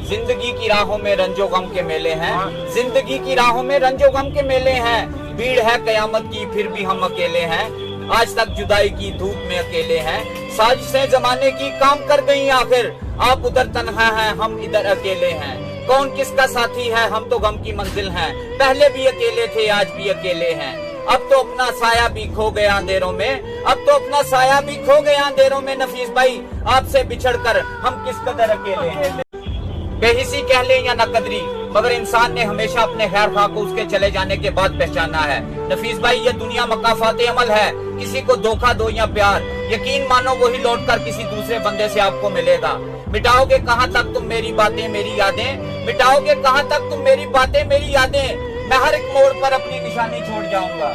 जिंदगी की राहों में रंजो गम के मेले हैं, जिंदगी की राहों में रंजो गम के मेले हैं, भीड़ है कयामत की फिर भी हम अकेले हैं, आज तक जुदाई की धूप में अकेले हैं, साजिशें जमाने की काम कर गई आखिर, आप उधर तन्हा हैं हम इधर अकेले हैं, कौन किसका साथी है हम तो गम की मंजिल हैं, पहले भी अकेले थे आज भी अकेले हैं, अब तो अपना साया भी खो गया अंधेरों में, अब तो अपना साया भी खो गया अंधेरों में, नफीस भाई आपसे बिछड़कर हम किस कदर अकेले हैं। बेहिसी कह ले या नकदरी, मगर इंसान ने हमेशा अपने खैर खा को उसके चले जाने के बाद पहचाना है। नफीस भाई ये दुनिया मकाफात अमल है, किसी को धोखा दो या प्यार, यकीन मानो वही लौट कर किसी दूसरे बंदे से आपको मिलेगा। मिटाओगे कहाँ तक तुम मेरी बातें मेरी यादें, मिटाओगे कहाँ तक तुम मेरी बातें मेरी यादें, मैं हर एक मोड़ पर अपनी निशानी छोड़ जाऊंगा।